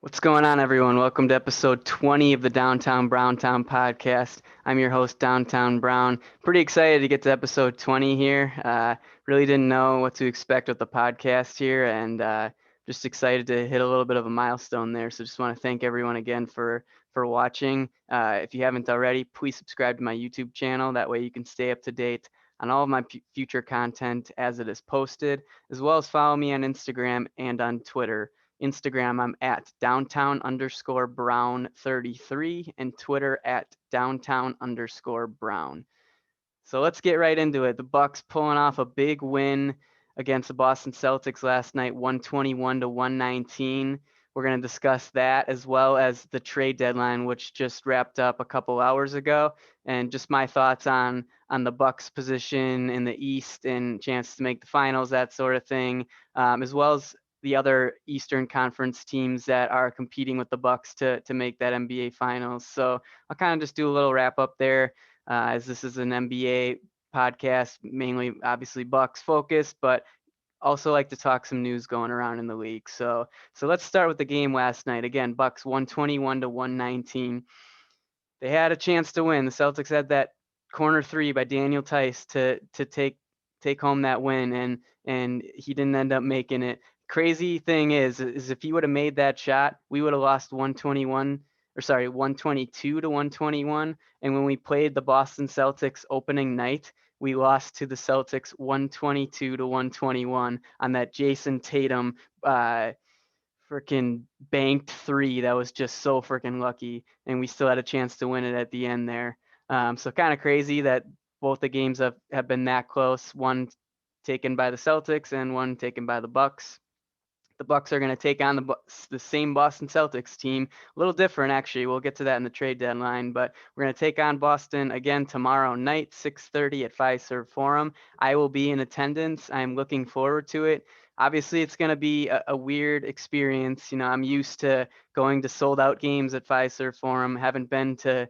What's going on, everyone? Welcome to episode 20 of the Downtown Browntown podcast. I'm your host, Downtown Brown. Pretty excited to get to episode 20 here. Really didn't know what to expect with the podcast here, and just excited to hit a little bit of a milestone there. So just want to thank everyone again for watching. If you haven't already, please subscribe to my YouTube channel. That way you can stay up to date on all of my future content as it is posted, as well as follow me on Instagram and on Twitter. Instagram, I'm at downtown_brown33 and Twitter at downtown_brown. So let's get right into it. The Bucks pulling off a big win against the Boston Celtics last night, 121 to 119. We're going to discuss that as well as the trade deadline, which just wrapped up a couple hours ago, and just my thoughts on the Bucks position in the East and chance to make the finals, that sort of thing, as well as the other Eastern Conference teams that are competing with the Bucks to make that NBA Finals. So I'll kind of just do a little wrap up there, as this is an NBA podcast, mainly obviously Bucks focused, but also like to talk some news going around in the league. So let's start with the game last night. Again, Bucks 121 to 119. They had a chance to win. The Celtics had that corner three by Daniel Tice to take home that win, and he didn't end up making it. Crazy thing is if he would have made that shot, we would have lost 122 to 121. And when we played the Boston Celtics opening night, we lost to the Celtics 122 to 121 on that Jason Tatum freaking banked three that was just so freaking lucky, and we still had a chance to win it at the end there. So kind of crazy that both the games have been that close. One taken by the Celtics and one taken by the Bucks. The Bucks are going to take on the same Boston Celtics team. A little different, actually. We'll get to that in the trade deadline, but we're going to take on Boston again tomorrow night, 6:30 at Fiserv Forum. I will be in attendance. I'm looking forward to it. Obviously, it's going to be a weird experience. I'm used to going to sold out games at Fiserv Forum. I haven't had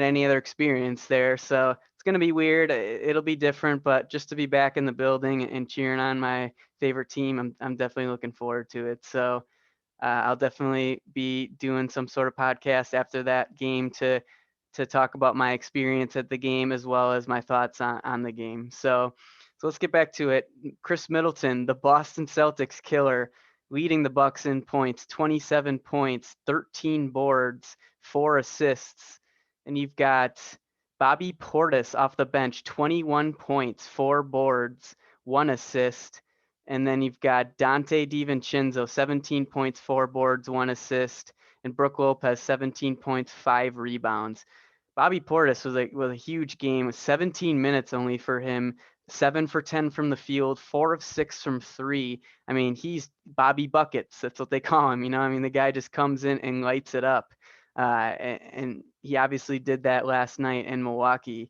any other experience there, so it's going to be weird. It'll be different, but just to be back in the building and cheering on my favorite team, I'm definitely looking forward to it. So I'll definitely be doing some sort of podcast after that game to talk about my experience at the game as well as my thoughts on the game. So let's get back to it. Chris Middleton, the Boston Celtics killer, leading the Bucks in points, 27 points, 13 boards, 4 assists. And you've got Bobby Portis off the bench, 21 points, 4 boards, 1 assist. And then you've got Dante DiVincenzo, 17 points, 4 boards, 1 assist. And Brook Lopez, 17 points, 5 rebounds. Bobby Portis was a huge game, 17 minutes only for him, 7 for 10 from the field, 4 of 6 from three. I mean, he's Bobby Buckets. That's what they call him. I mean, the guy just comes in and lights it up. And he obviously did that last night in Milwaukee.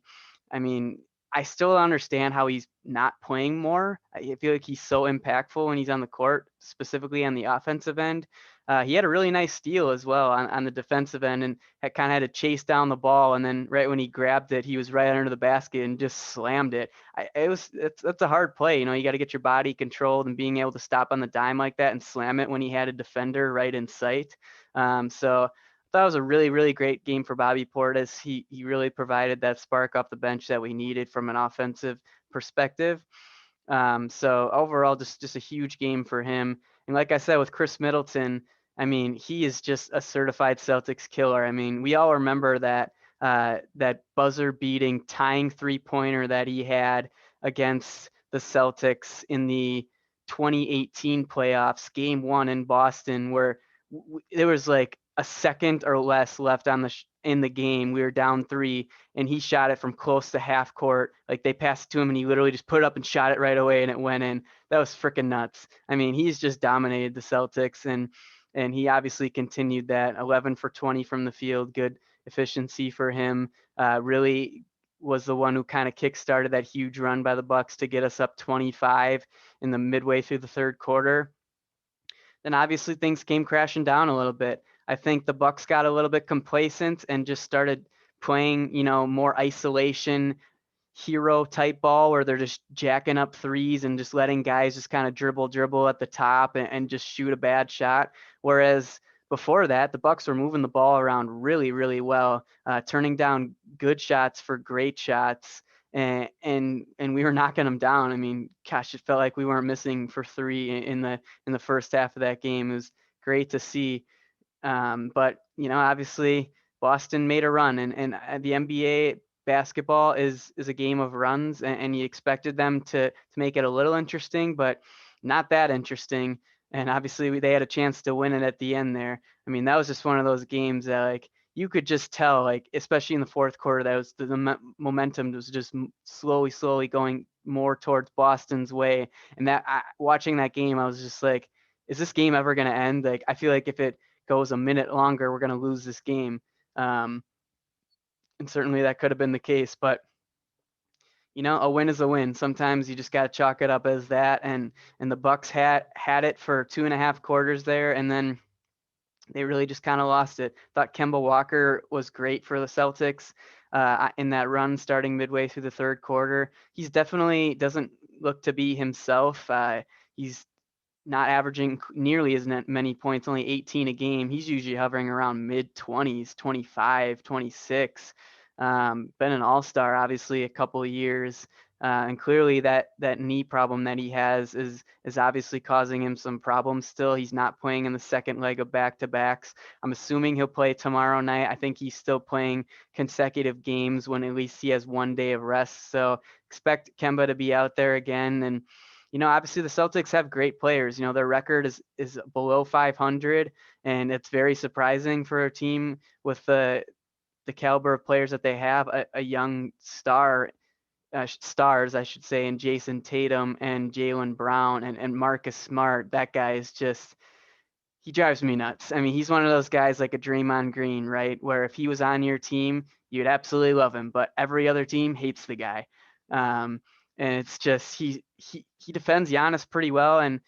I mean, I still don't understand how he's not playing more. I feel like he's so impactful when he's on the court, specifically on the offensive end. He had a really nice steal as well on the defensive end, and kind of had to chase down the ball. And then right when he grabbed it, he was right under the basket and just slammed it. That's a hard play. You got to get your body controlled and being able to stop on the dime like that and slam it when he had a defender right in sight. So I thought it was a really, really great game for Bobby Portis. He really provided that spark off the bench that we needed from an offensive perspective. So overall, just a huge game for him. And like I said, with Chris Middleton, I mean, he is just a certified Celtics killer. I mean, we all remember that buzzer beating tying 3-pointer that he had against the Celtics in the 2018 playoffs, game one in Boston, where there was like a second or less left in the game. We were down three, and he shot it from close to half court. Like, they passed it to him, and he literally just put it up and shot it right away, and it went in. That was freaking nuts. I mean, he's just dominated the Celtics, and he obviously continued that. 11 for 20 from the field, good efficiency for him. Really was the one who kind of kick-started that huge run by the Bucks to get us up 25 in the midway through the third quarter. Then obviously things came crashing down a little bit. I think the Bucks got a little bit complacent and just started playing, more isolation, hero type ball where they're just jacking up threes and just letting guys just kind of dribble at the top and just shoot a bad shot. Whereas before that, the Bucks were moving the ball around really well, turning down good shots for great shots, and we were knocking them down. I mean, gosh, it felt like we weren't missing for three in the first half of that game. It was great to see. But obviously Boston made a run, and the NBA basketball is a game of runs, and you expected them to make it a little interesting, but not that interesting. And obviously they had a chance to win it at the end there. I mean, that was just one of those games that like you could just tell, like especially in the fourth quarter, that was the momentum was just slowly going more towards Boston's way. And watching that game, I was just like, is this game ever going to end? Like, I feel like if it goes a minute longer, we're going to lose this game. And certainly that could have been the case, but a win is a win. Sometimes you just got to chalk it up as that. And the Bucks had it for 2.5 quarters there, and then they really just kind of lost it. Thought Kemba Walker was great for the Celtics in that run starting midway through the third quarter. He's definitely doesn't look to be himself. He's not averaging nearly as many points, only 18 a game. He's usually hovering around mid 20s, 25, 26. Been an all-star, obviously, a couple of years. And clearly that knee problem that he has is obviously causing him some problems still. He's not playing in the second leg of back-to-backs. I'm assuming he'll play tomorrow night. I think he's still playing consecutive games when at least he has one day of rest. So expect Kemba to be out there again. And obviously the Celtics have great players. Their record is below 500, and it's very surprising for a team with the caliber of players that they have. A young stars, I should say, in Jason Tatum and Jaylen Brown and Marcus Smart. That guy is just, he drives me nuts. I mean, he's one of those guys like a Draymond Green, right? Where if he was on your team, you'd absolutely love him, but every other team hates the guy. And it's just he defends Giannis pretty well, and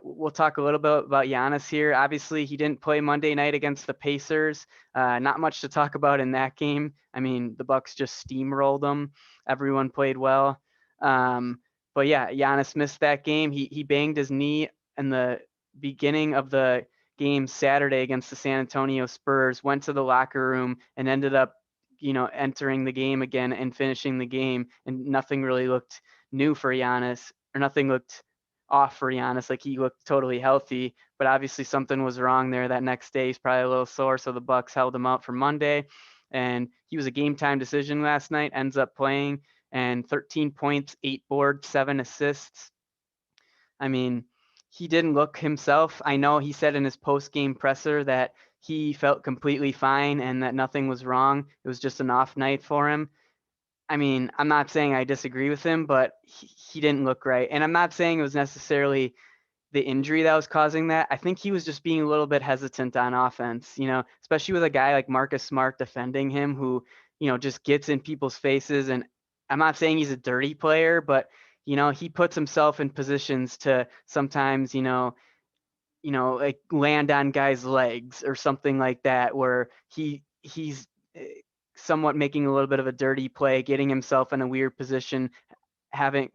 we'll talk a little bit about Giannis here. Obviously, he didn't play Monday night against the Pacers. Not much to talk about in that game. I mean, the Bucks just steamrolled them. Everyone played well. But yeah, Giannis missed that game. He banged his knee in the beginning of the game Saturday against the San Antonio Spurs, went to the locker room and ended up entering the game again and finishing the game, and nothing really looked new for Giannis, or nothing looked off for Giannis. Like he looked totally healthy, but obviously something was wrong there. That next day he's probably a little sore, so the Bucks held him out for Monday, and he was a game time decision last night, ends up playing, and 13 points, 8 boards, 7 assists. I mean, he didn't look himself. I know he said in his post game presser that he felt completely fine and that nothing was wrong. It was just an off night for him. I mean, I'm not saying I disagree with him, but he didn't look right. And I'm not saying it was necessarily the injury that was causing that. I think he was just being a little bit hesitant on offense, especially with a guy like Marcus Smart defending him who, just gets in people's faces. And I'm not saying he's a dirty player, but, he puts himself in positions to sometimes, like land on guys' legs or something like that, where he's somewhat making a little bit of a dirty play, getting himself in a weird position,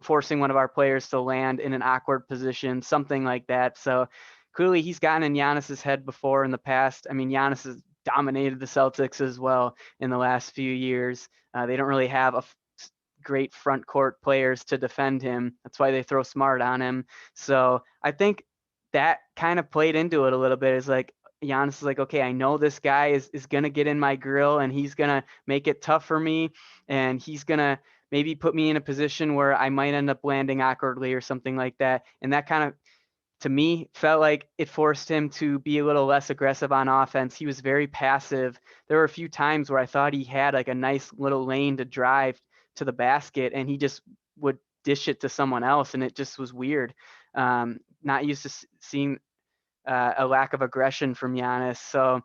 forcing one of our players to land in an awkward position, something like that. So clearly he's gotten in Giannis's head before in the past. I mean, Giannis has dominated the Celtics as well in the last few years. They don't really have great front court players to defend him. That's why they throw Smart on him. So I think that kind of played into it a little bit. Is like Giannis is like, okay, I know this guy is gonna get in my grill and he's gonna make it tough for me, and he's gonna maybe put me in a position where I might end up landing awkwardly or something like that. And that kind of, to me, felt like it forced him to be a little less aggressive on offense. He was very passive. There were a few times where I thought he had like a nice little lane to drive to the basket, and he just would dish it to someone else, and it just was weird. Not used to seeing a lack of aggression from Giannis. So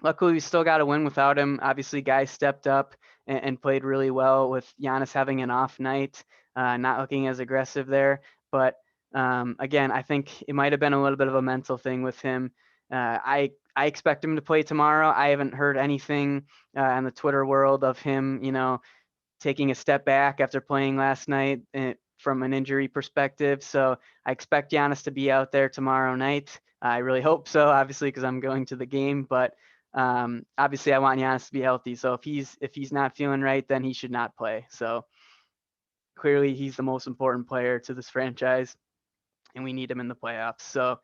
luckily, we still got a win without him. Obviously, guys stepped up and played really well with Giannis having an off night, not looking as aggressive there. But again, I think it might have been a little bit of a mental thing with him. I expect him to play tomorrow. I haven't heard anything in the Twitter world of him, taking a step back after playing last night from an injury perspective. So I expect Giannis to be out there tomorrow night. I really hope so, obviously, because I'm going to the game. But obviously, I want Giannis to be healthy. So if he's not feeling right, then he should not play. So clearly, he's the most important player to this franchise, and we need him in the playoffs. So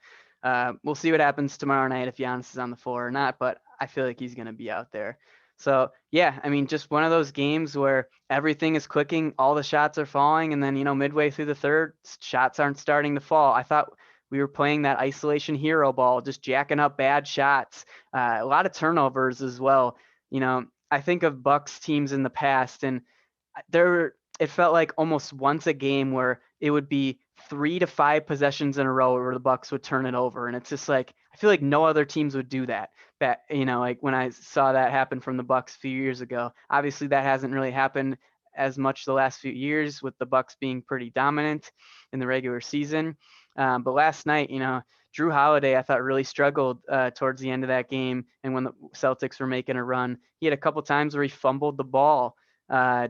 we'll see what happens tomorrow night if Giannis is on the floor or not. But I feel like he's going to be out there. So yeah, I mean, just one of those games where everything is clicking, all the shots are falling, and then midway through the third, shots aren't starting to fall. I thought we were playing that isolation hero ball, just jacking up bad shots, a lot of turnovers as well. I think of Bucks teams in the past, and it felt like almost once a game where it would be 3 to 5 possessions in a row where the Bucks would turn it over, and it's just like I feel like no other teams would do that. Like when I saw that happen from the Bucks a few years ago. Obviously, that hasn't really happened as much the last few years, with the Bucks being pretty dominant in the regular season. But last night, Drew Holiday, I thought, really struggled towards the end of that game, and when the Celtics were making a run, he had a couple times where he fumbled the ball,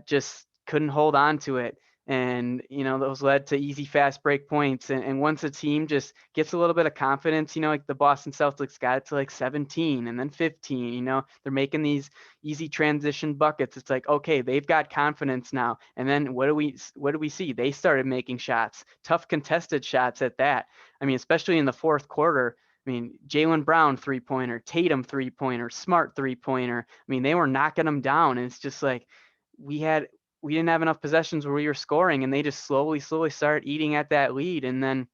just couldn't hold on to it. And, those led to easy fast break points. And once a team just gets a little bit of confidence, like the Boston Celtics got it to like 17 and then 15, they're making these easy transition buckets. It's like, okay, they've got confidence now. And then what do we see? They started making shots, tough contested shots at that. I mean, especially in the fourth quarter. I mean, Jaylen Brown 3-pointer, Tatum 3-pointer, Smart 3-pointer. I mean, they were knocking them down. And it's just like, we didn't have enough possessions where we were scoring, and they just slowly started eating at that lead. And then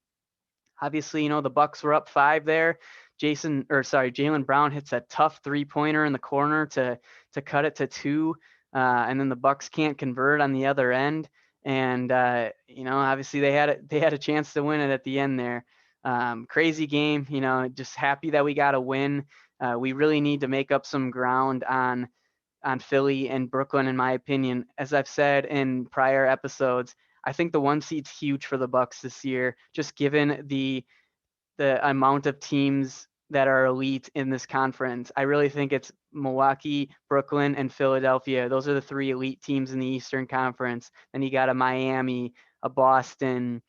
obviously, the Bucks were up 5 there. Jaylen Brown hits a tough 3-pointer in the corner to cut it to 2. And then the Bucks can't convert on the other end. And obviously they had a chance to win it at the end there. Crazy game, just happy that we got a win. We really need to make up some ground on Philly and Brooklyn, in my opinion. As I've said in prior episodes, I think the 1 seed's huge for the Bucks this year, just given the amount of teams that are elite in this conference. I really think it's Milwaukee, Brooklyn, and Philadelphia. Those are the 3 elite teams in the Eastern Conference. Then you got a Miami, a Boston,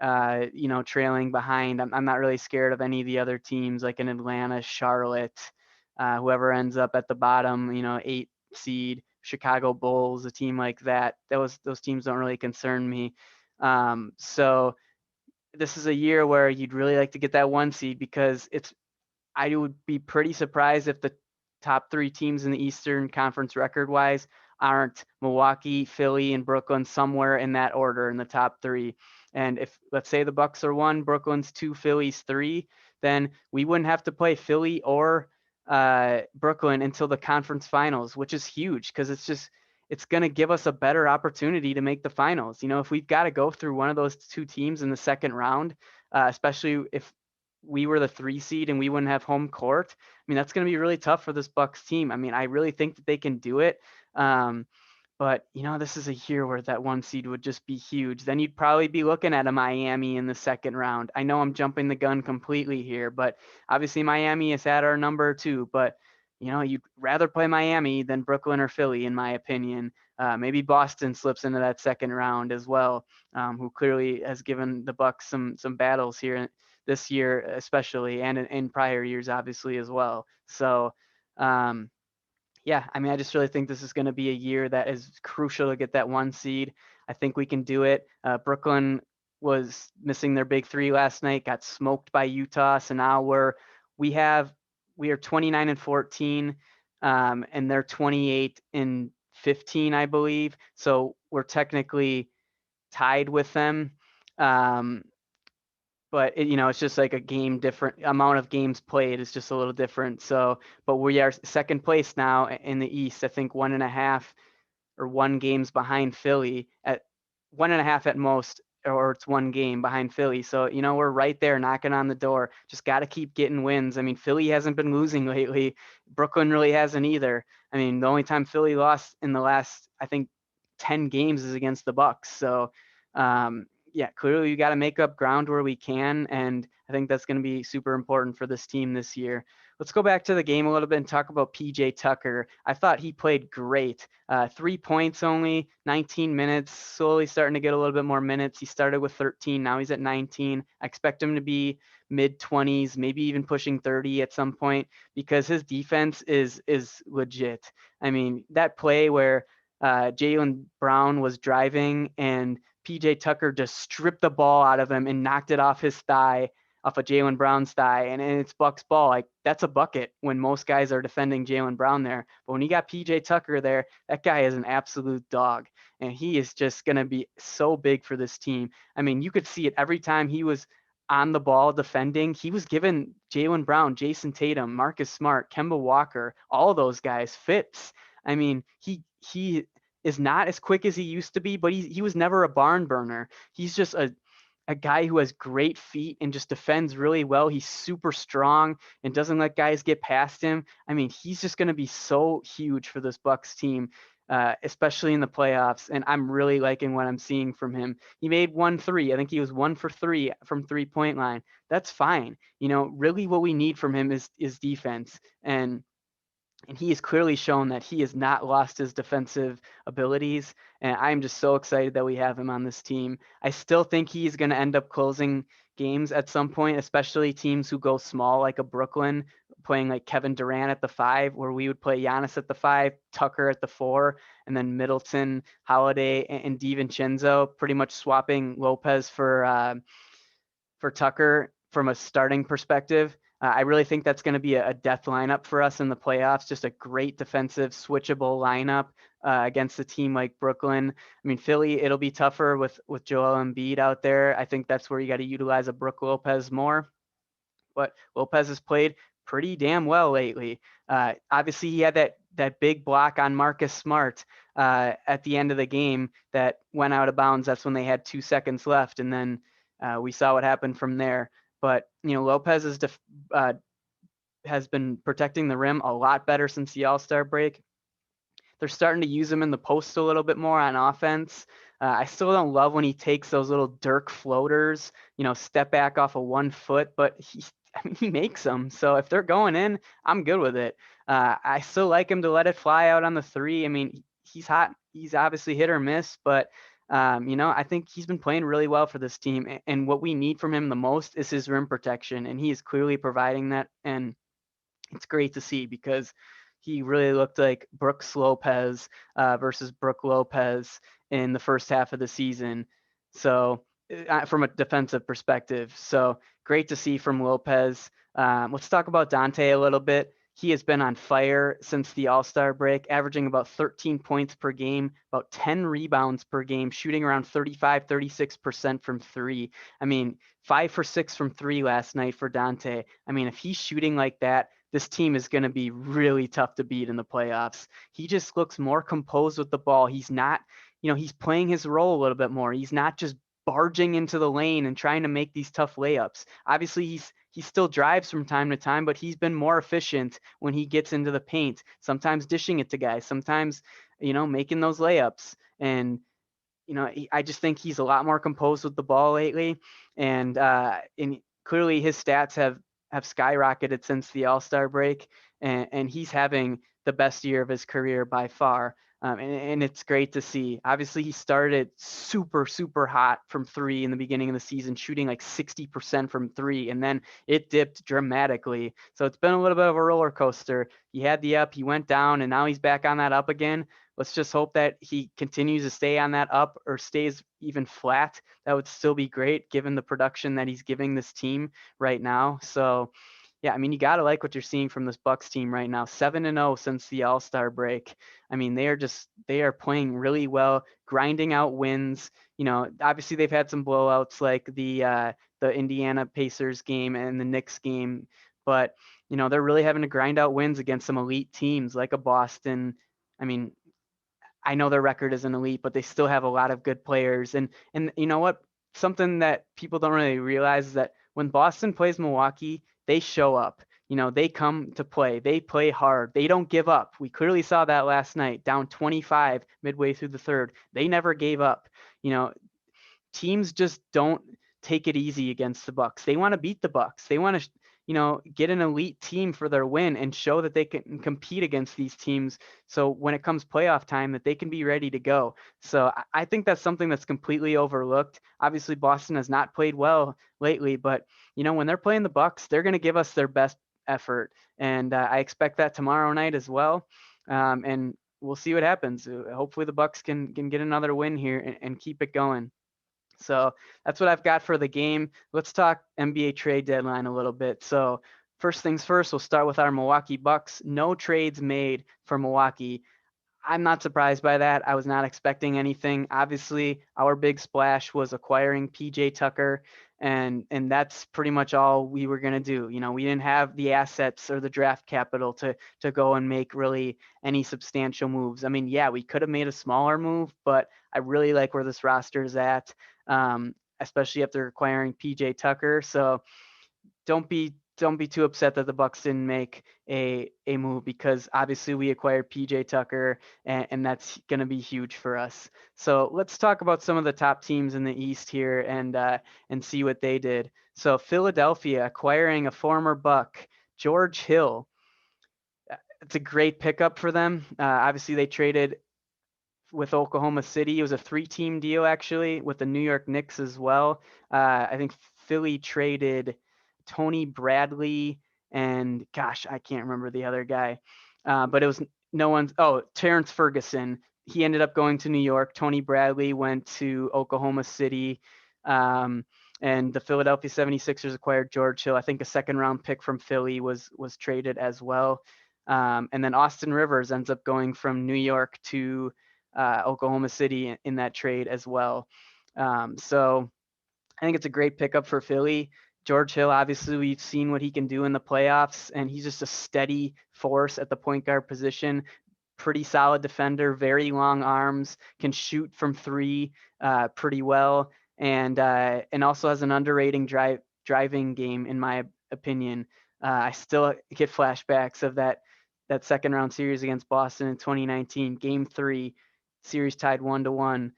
trailing behind. I'm not really scared of any of the other teams like an Atlanta, Charlotte, whoever ends up at the bottom, 8 seed, Chicago Bulls, a team like that. Those teams don't really concern me. So this is a year where you'd really like to get that 1 seed, because I would be pretty surprised if the top 3 teams in the Eastern Conference record-wise aren't Milwaukee, Philly, and Brooklyn, somewhere in that order in the top 3. And if, let's say, the Bucks are 1, Brooklyn's 2, Philly's 3, then we wouldn't have to play Philly or Brooklyn until the conference finals, which is huge, because it's going to give us a better opportunity to make the finals. If we've got to go through one of those 2 teams in the second round, especially if we were the 3 seed and we wouldn't have home court, I mean, that's going to be really tough for this Bucks team. I mean, I really think that they can do it. But, this is a year where that 1 seed would just be huge. Then you'd probably be looking at a Miami in the second round. I know I'm jumping the gun completely here, but obviously Miami is at our number 2. But, you'd rather play Miami than Brooklyn or Philly, in my opinion. Maybe Boston slips into that second round as well, who clearly has given the Bucks some battles here this year, especially, and in prior years, obviously, as well. So, yeah, I mean, I just really think this is going to be a year that is crucial to get that 1 seed. I think we can do it. Brooklyn was missing their big 3 last night, got smoked by Utah. So now we are 29-14, and they're 28-15, I believe. So we're technically tied with them. But it's just like a game different amount of games played is just a little different. So, but we are second place now in the East. I think 1.5 or 1 games behind Philly, at 1.5 at most, or it's 1 game behind Philly. So, we're right there knocking on the door. Just got to keep getting wins. I mean, Philly hasn't been losing lately. Brooklyn really hasn't either. I mean, the only time Philly lost in the last, I think, 10 games is against the Bucks. So, yeah, clearly we got to make up ground where we can. And I think that's going to be super important for this team this year. Let's go back to the game a little bit and talk about PJ Tucker. I thought he played great. 3 points only, 19 minutes, slowly starting to get a little bit more minutes. He started with 13, now he's at 19. I expect him to be mid 20s, maybe even pushing 30 at some point, because his defense is legit. I mean, that play where Jaylen Brown was driving and PJ Tucker just stripped the ball out of him and knocked it off his thigh, off of Jaylen Brown's thigh, and it's Buck's ball. Like, that's a bucket when most guys are defending Jaylen Brown there. But when you got PJ Tucker there, that guy is an absolute dog, and he is just going to be so big for this team. I mean, you could see it every time he was on the ball defending. He was giving Jaylen Brown, Jason Tatum, Marcus Smart, Kemba Walker, all those guys fits. I mean, he is not as quick as he used to be, but he was never a barn burner. He's just a guy who has great feet and just defends really well. He's super strong and doesn't let guys get past him. I mean, he's just going to be so huge for this Bucks team, especially in the playoffs. And I'm really liking what I'm seeing from him. He made 1 3. I think he was 1 for 3 from 3-point line. That's fine. You know, really what we need from him is defense. And he has clearly shown that he has not lost his defensive abilities. And I'm just so excited that we have him on this team. I still think he's going to end up closing games at some point, especially teams who go small, like a Brooklyn, playing like Kevin Durant at the 5, where we would play Giannis at the 5, Tucker at the 4, and then Middleton, Holiday, and DiVincenzo, pretty much swapping Lopez for Tucker from a starting perspective. I really think that's going to be a death lineup for us in the playoffs. Just a great defensive, switchable lineup against a team like Brooklyn. I mean, Philly, it'll be tougher with Joel Embiid out there. I think that's where you got to utilize a Brook Lopez more. But Lopez has played pretty damn well lately. Obviously, he had that big block on Marcus Smart at the end of the game that went out of bounds. That's when they had 2 seconds left, and then we saw what happened from there. But Lopez has been protecting the rim a lot better since the All-Star break. They're starting to use him in the post a little bit more on offense. I still don't love when he takes those little Dirk floaters, step back off of 1 foot, but he makes them. So if they're going in, I'm good with it. I still like him to let it fly out on the 3. I mean, he's hot. He's obviously hit or miss, but I think he's been playing really well for this team. And what we need from him the most is his rim protection, and he is clearly providing that. And it's great to see because he really looked like Brooks Lopez versus Brook Lopez in the first half of the season. So from a defensive perspective, so great to see from Lopez. Let's talk about Dante a little bit. He has been on fire since the All-Star break, averaging about 13 points per game, about 10 rebounds per game, shooting around 35, 36% from 3. I mean, 5 for 6 from 3 last night for Dante. I mean, if he's shooting like that, this team is going to be really tough to beat in the playoffs. He just looks more composed with the ball. He's not, he's playing his role a little bit more. He's not just barging into the lane and trying to make these tough layups. Obviously, he still drives from time to time, but he's been more efficient when he gets into the paint, sometimes dishing it to guys, sometimes, making those layups. And, I just think he's a lot more composed with the ball lately. And clearly his stats have skyrocketed since the All-Star break, and he's having the best year of his career by far. And it's great to see. Obviously, he started super, super hot from 3 in the beginning of the season, shooting like 60% from 3, and then it dipped dramatically. So it's been a little bit of a roller coaster. He had the up, he went down, and now he's back on that up again. Let's just hope that he continues to stay on that up or stays even flat. That would still be great given the production that he's giving this team right now. So yeah, I mean, you got to like what you're seeing from this Bucks team right now. 7-0 since the All-Star break. I mean, they are playing really well, grinding out wins. Obviously they've had some blowouts like the Indiana Pacers game and the Knicks game, but they're really having to grind out wins against some elite teams like a Boston. I mean, I know their record isn't elite, but they still have a lot of good players. And you know what? Something that people don't really realize is that when Boston plays Milwaukee, they show up. They come to play. They play hard. They don't give up. We clearly saw that last night, down 25 midway through the third. They never gave up. teams just don't take it easy against the Bucks. They want to beat the Bucks. They want to, get an elite team for their win and show that they can compete against these teams. So when it comes playoff time, that they can be ready to go. So I think that's something that's completely overlooked. Obviously, Boston has not played well lately, but when they're playing the Bucks, they're going to give us their best effort, and I expect that tomorrow night as well. And we'll see what happens. Hopefully, the Bucks can get another win here and keep it going. So that's what I've got for the game. Let's talk NBA trade deadline a little bit. So first things first, we'll start with our Milwaukee Bucks. No trades made for Milwaukee. I'm not surprised by that. I was not expecting anything. Obviously, our big splash was acquiring PJ Tucker, and that's pretty much all we were going to do. We didn't have the assets or the draft capital to go and make really any substantial moves. I mean, yeah, we could have made a smaller move, but I really like where this roster is at, especially after acquiring PJ Tucker. So don't be too upset that the Bucks didn't make a move, because obviously we acquired PJ Tucker, and that's going to be huge for us. So let's talk about some of the top teams in the East here and see what they did. So Philadelphia acquiring a former Buck, George Hill. It's a great pickup for them. Obviously they traded with Oklahoma City. It was a 3-team deal actually with the New York Knicks as well. I think Philly traded Tony Bradley and gosh, I can't remember the other guy. But it was Terrence Ferguson. He ended up going to New York. Tony Bradley went to Oklahoma City. And the Philadelphia 76ers acquired George Hill. I think a second round pick from Philly was traded as well. And then Austin Rivers ends up going from New York to Oklahoma City in that trade as well. So I think it's a great pickup for Philly. George Hill, obviously, we've seen what he can do in the playoffs, and he's just a steady force at the point guard position. Pretty solid defender, very long arms, can shoot from three pretty well, and also has an underrating driving game, in my opinion. I still get flashbacks of that second round series against Boston in 2019, Game 3, series tied 1-1.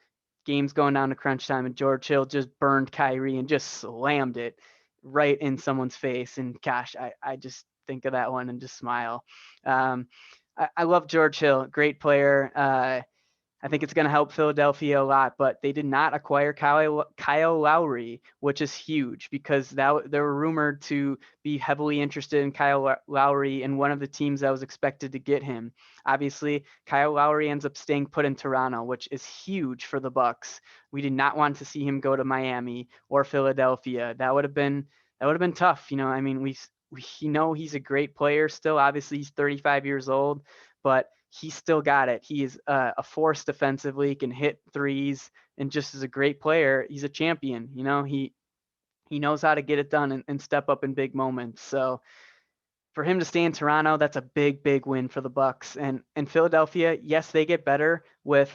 Game's going down to crunch time, and George Hill just burned Kyrie and just slammed it right in someone's face. And gosh, I just think of that one and just smile. I love George Hill, great player. I think it's going to help Philadelphia a lot, but they did not acquire Kyle Lowry, which is huge, because they were rumored to be heavily interested in Kyle Lowry, and one of the teams that was expected to get him. Obviously, Kyle Lowry ends up staying put in Toronto, which is huge for the Bucks. We did not want to see him go to Miami or Philadelphia. That would have been tough. I mean, we he's a great player still. Obviously, he's 35 years old, but he's still got it. He is a force defensively, can hit threes, and just as a great player, he's a champion. He knows how to get it done and step up in big moments. So for him to stay in Toronto, that's a big, big win for the Bucks. And Philadelphia, yes, they get better with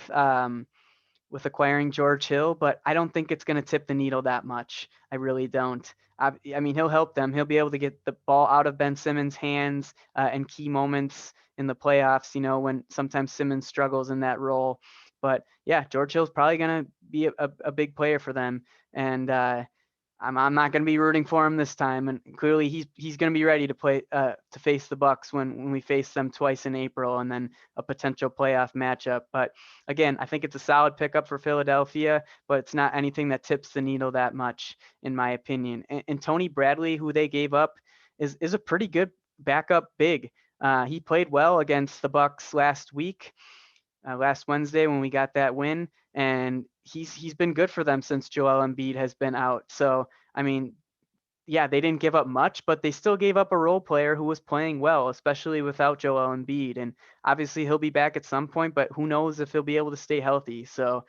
acquiring George Hill, but I don't think it's going to tip the needle that much. I really don't. I mean, he'll help them. He'll be able to get the ball out of Ben Simmons' hands in key moments in the playoffs, when sometimes Simmons struggles in that role. But yeah, George Hill's probably going to be a big player for them. And I'm not going to be rooting for him this time, and clearly he's going to be ready to play to face the Bucks when we face them twice in April, and then a potential playoff matchup. But again, I think it's a solid pickup for Philadelphia, but it's not anything that tips the needle that much, in my opinion. And Tony Bradley, who they gave up, is a pretty good backup big. He played well against the Bucks last week. Last Wednesday when we got that win, and he's been good for them since Joel Embiid has been out. So, I mean, yeah, they didn't give up much, but they still gave up a role player who was playing well, especially without Joel Embiid. And obviously he'll be back at some point, but who knows if he'll be able to stay healthy. So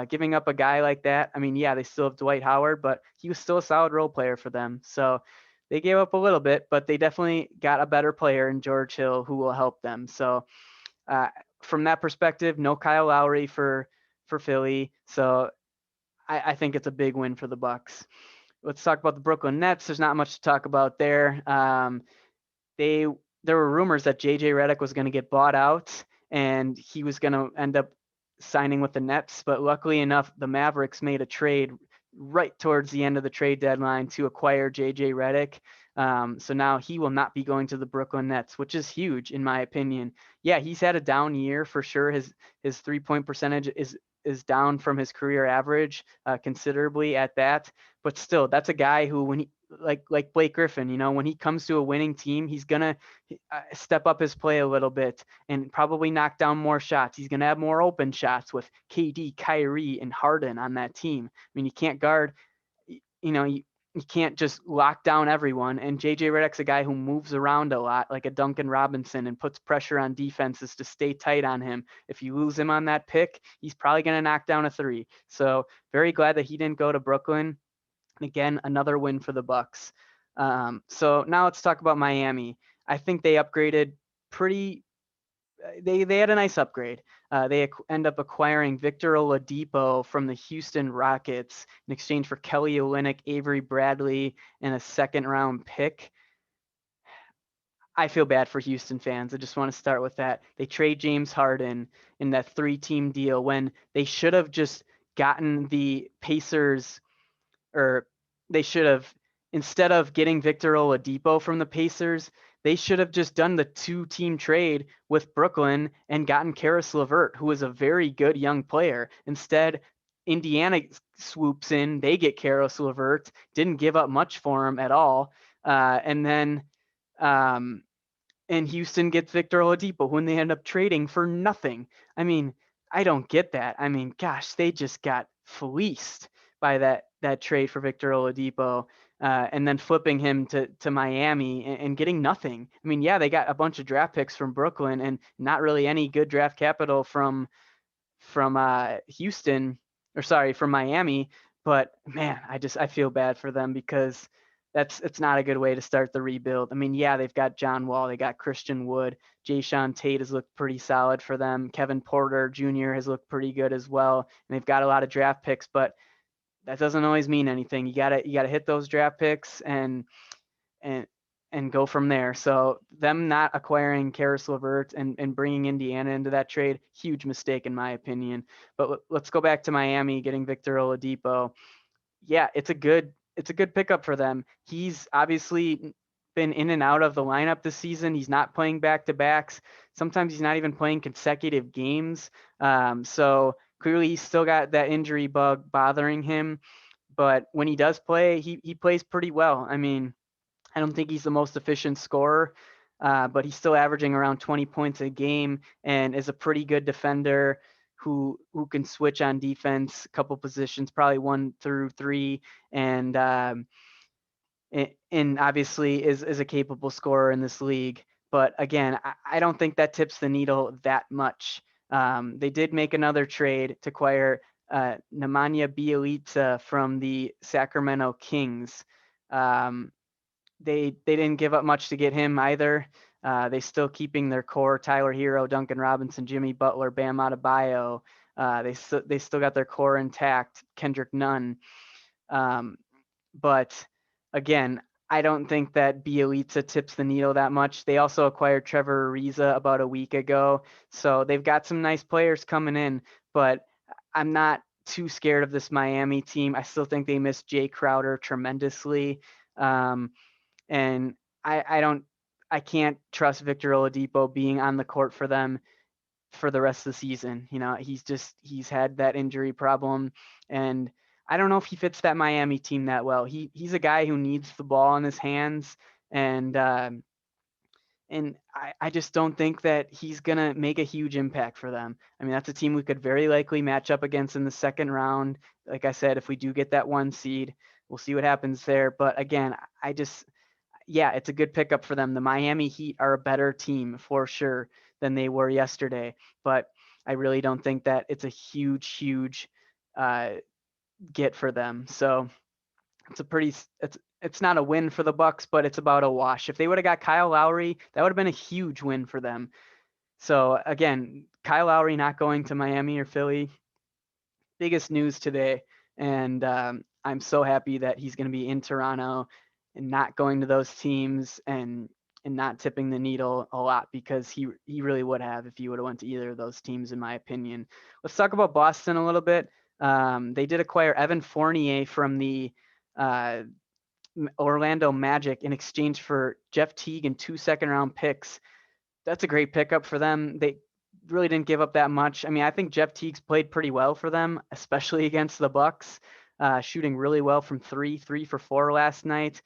giving up a guy like that, I mean, yeah, they still have Dwight Howard, but he was still a solid role player for them. So they gave up a little bit, but they definitely got a better player in George Hill who will help them. So from that perspective, no Kyle Lowry for Philly. So I think it's a big win for the Bucks. Let's talk about the Brooklyn Nets. There's not much to talk about there. There were rumors that JJ Redick was going to get bought out and he was going to end up signing with the Nets, but luckily enough, the Mavericks made a trade right towards the end of the trade deadline to acquire JJ Redick. So now he will not be going to the Brooklyn Nets, which is huge in my opinion. Yeah, he's had a down year for sure. His 3-point percentage is down from his career average considerably at that, but still, that's a guy who, when he, like Blake Griffin, when he comes to a winning team, he's gonna step up his play a little bit and probably knock down more shots. He's gonna have more open shots with KD, Kyrie, and Harden on that team. I mean, you can't guard, you can't just lock down everyone. And JJ Redick's a guy who moves around a lot, like a Duncan Robinson, and puts pressure on defenses to stay tight on him. If you lose him on that pick, he's probably going to knock down a three. So very glad that he didn't go to Brooklyn. And again, another win for the Bucks. So now let's talk about Miami. I think they upgraded pretty. They had a nice upgrade. They end up acquiring Victor Oladipo from the Houston Rockets in exchange for Kelly Olynyk, Avery Bradley, and a second-round pick. I feel bad for Houston fans. I just want to start with that. They trade James Harden in that 3-team deal when they should have just gotten the Pacers, or they should have, instead of getting Victor Oladipo from the Pacers, they should have just done the 2-team trade with Brooklyn and gotten Karis LeVert, who is a very good young player. Instead, Indiana swoops in, they get Karis LeVert, didn't give up much for him at all, and then and Houston gets Victor Oladipo when they end up trading for nothing. I mean, I don't get that. I mean, gosh, they just got fleeced by that trade for Victor Oladipo, and then flipping him to Miami and getting nothing. I mean, yeah, they got a bunch of draft picks from Brooklyn and not really any good draft capital from Houston, or sorry, from Miami. But man, I feel bad for them because it's not a good way to start the rebuild. I mean, yeah, they've got John Wall, they got Christian Wood, Jayshawn Tate has looked pretty solid for them. Kevin Porter Jr. has looked pretty good as well, and they've got a lot of draft picks, but that doesn't always mean anything. You gotta hit those draft picks and and go from there. So them not acquiring Karis LeVert and bringing Indiana into that trade, huge mistake in my opinion. But let's go back to Miami getting Victor Oladipo. Yeah, it's a good pickup for them. He's obviously been in and out of the lineup this season. He's not playing back to backs. Sometimes he's not even playing consecutive games. So clearly he's still got that injury bug bothering him. But when he does play, he plays pretty well. I mean, I don't think he's the most efficient scorer, but he's still averaging around 20 points a game and is a pretty good defender who can switch on defense a couple positions, probably 1 through 3, and obviously is a capable scorer in this league. But again, I don't think that tips the needle that much. They did make another trade to acquire Nemanja Bjelica from the Sacramento Kings. They didn't give up much to get him either. They still keeping their core: Tyler Hero, Duncan Robinson, Jimmy Butler, Bam Adebayo. They still got their core intact. Kendrick Nunn. But again, I don't think that Bjelica tips the needle that much. They also acquired Trevor Ariza about a week ago, so they've got some nice players coming in. But I'm not too scared of this Miami team. I still think they miss Jay Crowder tremendously. And I can't trust Victor Oladipo being on the court for them for the rest of the season. He's had that injury problem, and I don't know if he fits that Miami team that well. He's a guy who needs the ball in his hands, and I just don't think that he's gonna make a huge impact for them. I mean, that's a team we could very likely match up against in the second round. Like I said, if we do get that 1 seed, we'll see what happens there. But again, yeah, it's a good pickup for them. The Miami Heat are a better team for sure than they were yesterday, but I really don't think that it's a huge get for them. So it's not a win for the Bucks, but it's about a wash. If they would have got Kyle Lowry, that would have been a huge win for them. So again, Kyle Lowry not going to Miami or Philly, biggest news today, and I'm so happy that he's going to be in Toronto and not going to those teams and not tipping the needle a lot, because he really would have if he would have went to either of those teams, in my opinion. Let's talk about Boston a little bit. They did acquire Evan Fournier from the uh, Orlando Magic in exchange for Jeff Teague and 2 second-round picks. That's a great pickup for them. They really didn't give up that much. I mean, I think Jeff Teague's played pretty well for them, especially against the Bucks. Shooting really well from three, 3 for 4 last night.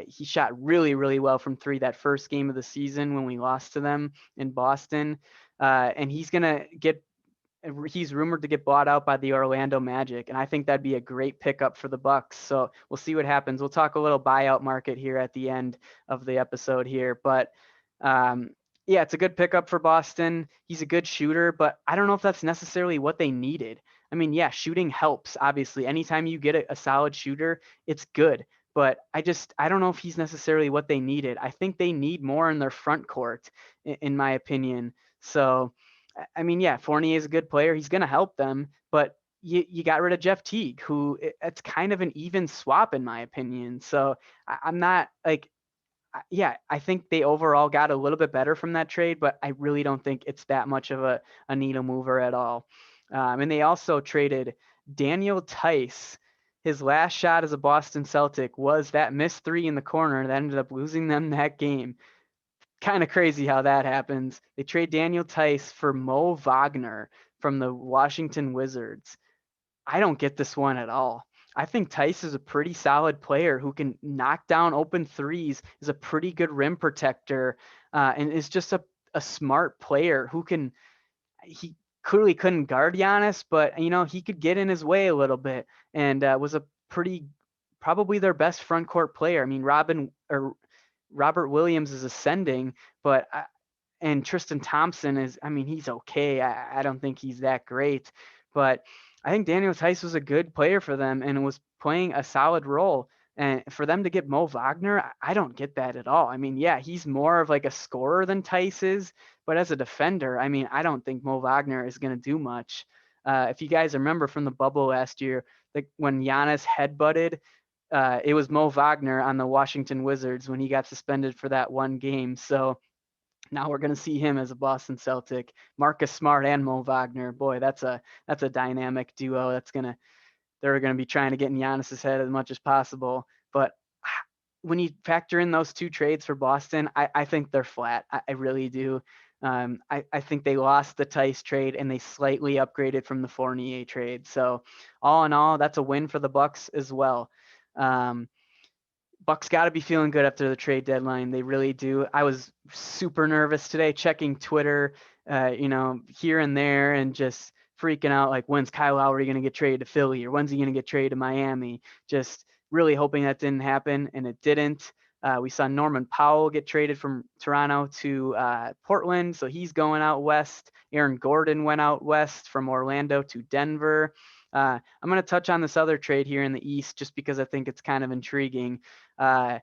He shot really, really well from three that first game of the season when we lost to them in Boston. And he's rumored to get bought out by the Orlando Magic, and I think that'd be a great pickup for the Bucks. So we'll see what happens. We'll talk a little buyout market here at the end of the episode here, but yeah, it's a good pickup for Boston. He's a good shooter, but I don't know if that's necessarily what they needed. I mean, yeah, shooting helps, obviously. Anytime you get a solid shooter, it's good. But I don't know if he's necessarily what they needed. I think they need more in their front court, in my opinion. So, I mean, yeah, Fournier is a good player. He's going to help them, but you got rid of Jeff Teague, who it's kind of an even swap in my opinion. So I'm not like, yeah, I think they overall got a little bit better from that trade, but I really don't think it's that much of a needle mover at all. And they also traded Daniel Tice. His last shot as a Boston Celtic was that missed three in the corner that ended up losing them that game. Kind of crazy how that happens. They trade Daniel Tice for Mo Wagner from the Washington Wizards. I don't get this one at all. I think Tice is a pretty solid player who can knock down open threes, is a pretty good rim protector, and is just a smart player who he clearly couldn't guard Giannis, but he could get in his way a little bit, and was a probably their best front court player. I mean, Robert Williams is ascending, but and Tristan Thompson is, I mean, he's okay. I don't think he's that great, but I think Daniel Tice was a good player for them and was playing a solid role. And for them to get Mo Wagner, I don't get that at all. I mean, yeah, he's more of like a scorer than Tice is, but as a defender, I mean, I don't think Mo Wagner is going to do much. If you guys remember from the bubble last year, like when Giannis headbutted, it was Mo Wagner on the Washington Wizards when he got suspended for that one game. So now we're going to see him as a Boston Celtic. Marcus Smart and Mo Wagner. Boy, that's a dynamic duo. They're going to be trying to get in Giannis's head as much as possible. But when you factor in those two trades for Boston, I think they're flat. I really do. I think they lost the Tice trade and they slightly upgraded from the Fournier trade. So all in all, that's a win for the Bucks as well. Bucks got to be feeling good after the trade deadline. They really do. I was super nervous today, checking Twitter, here and there, and just freaking out like, when's Kyle Lowry going to get traded to Philly, or when's he going to get traded to Miami? Just really hoping that didn't happen, and it didn't. We saw Norman Powell get traded from Toronto to Portland, so he's going out west. Aaron Gordon went out west from Orlando to Denver. I'm going to touch on this other trade here in the East just because I think it's kind of intriguing. The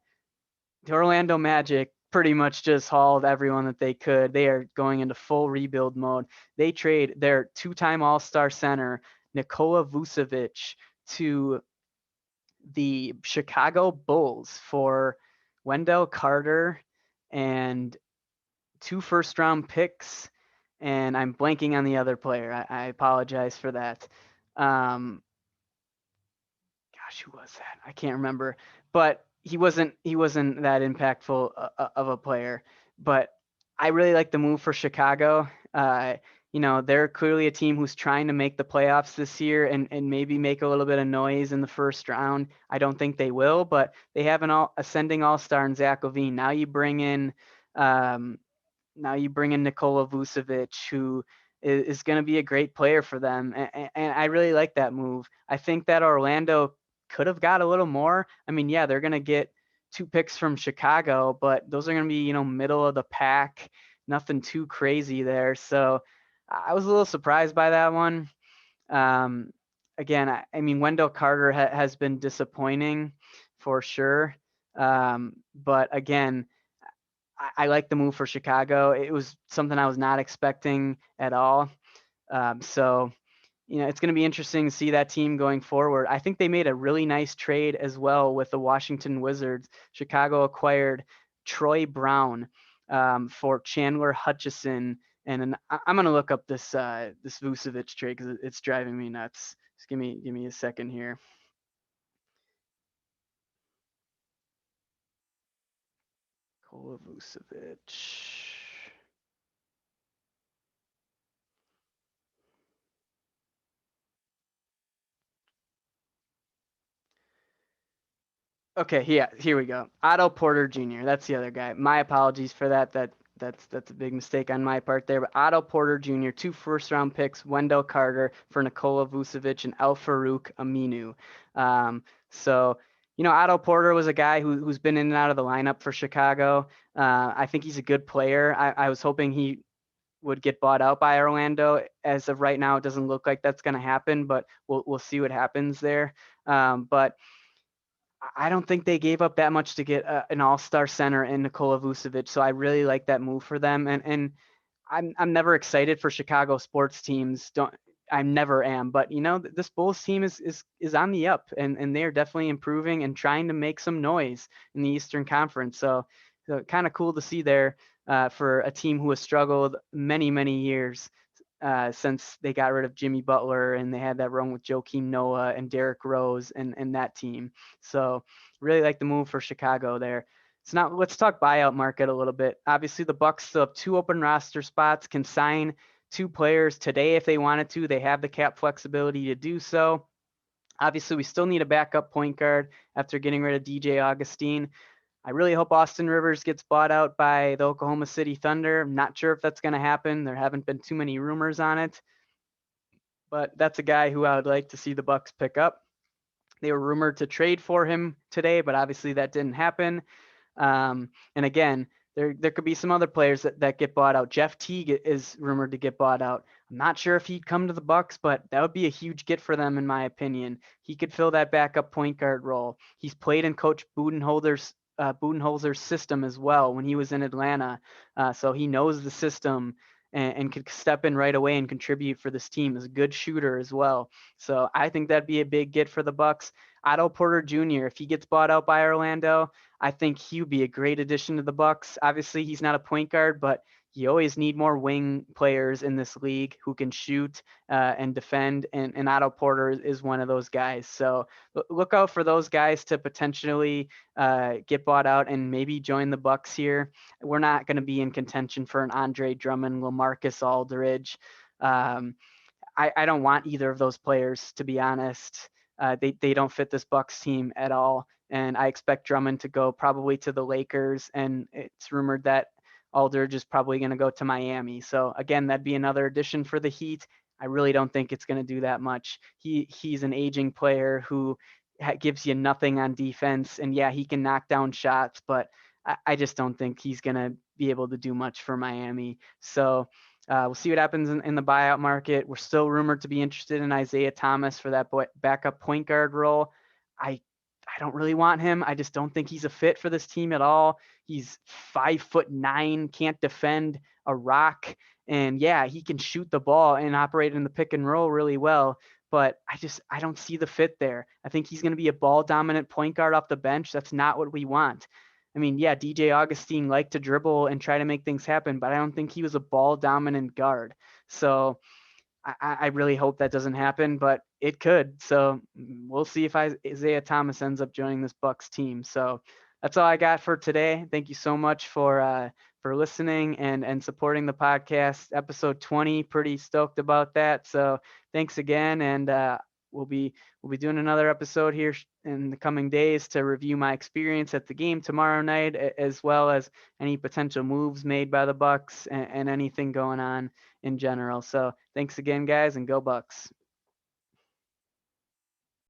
Orlando Magic pretty much just hauled everyone that they could. They are going into full rebuild mode. They trade their two-time All-Star center, Nikola Vucevic, to the Chicago Bulls for Wendell Carter and 2 first-round picks. And I'm blanking on the other player. I apologize for that. Gosh, who was that? I can't remember. But he wasn't that impactful of a player. But I really like the move for Chicago. They're clearly a team who's trying to make the playoffs this year and maybe make a little bit of noise in the first round. I don't think they will, but they have an ascending all-star in Zach LaVine. Now you bring in Nikola Vucevic, who is going to be a great player for them. And I really like that move. I think that Orlando could have got a little more. I mean, yeah, they're going to get 2 picks from Chicago, but those are going to be, middle of the pack, nothing too crazy there. So I was a little surprised by that one. Again, I mean, Wendell Carter has been disappointing for sure. But again, I like the move for Chicago. It was something I was not expecting at all. So, it's going to be interesting to see that team going forward. I think they made a really nice trade as well with the Washington Wizards. Chicago acquired Troy Brown for Chandler Hutchison. And I'm going to look up this Vucevic trade because it's driving me nuts. Just give me a second here. Nikola Vucevic. Okay, yeah, here we go. Otto Porter Jr. That's the other guy. My apologies for that. That's a big mistake on my part there. But Otto Porter Jr., 2 first-round picks, Wendell Carter for Nikola Vucevic and Al-Farouq Aminu. So, Otto Porter was a guy who's been in and out of the lineup for Chicago. I think he's a good player. I was hoping he would get bought out by Orlando. As of right now, it doesn't look like that's going to happen, but we'll see what happens there. But I don't think they gave up that much to get an all-star center in Nikola Vucevic, so I really like that move for them. And I'm never excited for Chicago sports teams. Don't I never am, but this Bulls team is on the up, and they're definitely improving and trying to make some noise in the Eastern Conference. So kind of cool to see there for a team who has struggled many years since they got rid of Jimmy Butler and they had that run with Joakim Noah and Derrick Rose and that team. So really like the move for Chicago there. Let's talk buyout market a little bit. Obviously the Bucks still have 2 open roster spots, can sign 2 players today if they wanted to. They have the cap flexibility to do so. Obviously we still need a backup point guard after getting rid of DJ Augustine. I really hope Austin Rivers gets bought out by the Oklahoma City Thunder. I'm not sure if that's going to happen. There haven't been too many rumors on it, but that's a guy who I would like to see the Bucks pick up. They were rumored to trade for him today, but obviously that didn't happen. And again, there could be some other players that get bought out. Jeff Teague is rumored to get bought out. I'm not sure if he'd come to the Bucks, but that would be a huge get for them in my opinion. He could fill that backup point guard role. He's played in Coach Budenholzer's system as well when he was in Atlanta, so he knows the system and could step in right away and contribute for this team. Is a good shooter as well. So I think that'd be a big get for the Bucks. Otto Porter Jr., if he gets bought out by Orlando, I think he would be a great addition to the Bucks. Obviously, he's not a point guard, but you always need more wing players in this league who can shoot and defend, and Otto Porter is one of those guys. So look out for those guys to potentially get bought out and maybe join the Bucks here. We're not going to be in contention for an Andre Drummond, LaMarcus Aldridge. I don't want either of those players, to be honest. They don't fit this Bucks team at all. And I expect Drummond to go probably to the Lakers. And it's rumored that Aldridge is probably going to go to Miami. So again, that'd be another addition for the Heat. I really don't think it's going to do that much. He's an aging player who gives you nothing on defense. And yeah, he can knock down shots, but I just don't think he's going to be able to do much for Miami. So we'll see what happens in the buyout market. We're still rumored to be interested in Isaiah Thomas for that backup point guard role. I don't really want him. I just don't think he's a fit for this team at all. He's 5'9", can't defend a rock. And yeah, he can shoot the ball and operate in the pick and roll really well. But I don't see the fit there. I think he's going to be a ball dominant point guard off the bench. That's not what we want. I mean, yeah, DJ Augustine liked to dribble and try to make things happen, but I don't think he was a ball dominant guard. So I really hope that doesn't happen, but it could. So we'll see if Isaiah Thomas ends up joining this Bucks team. So that's all I got for today. Thank you so much for listening and supporting the podcast. Episode 20, pretty stoked about that. So thanks again, and we'll be doing another episode here in the coming days to review my experience at the game tomorrow night, as well as any potential moves made by the Bucks and anything going on in general. So thanks again, guys, and go Bucks.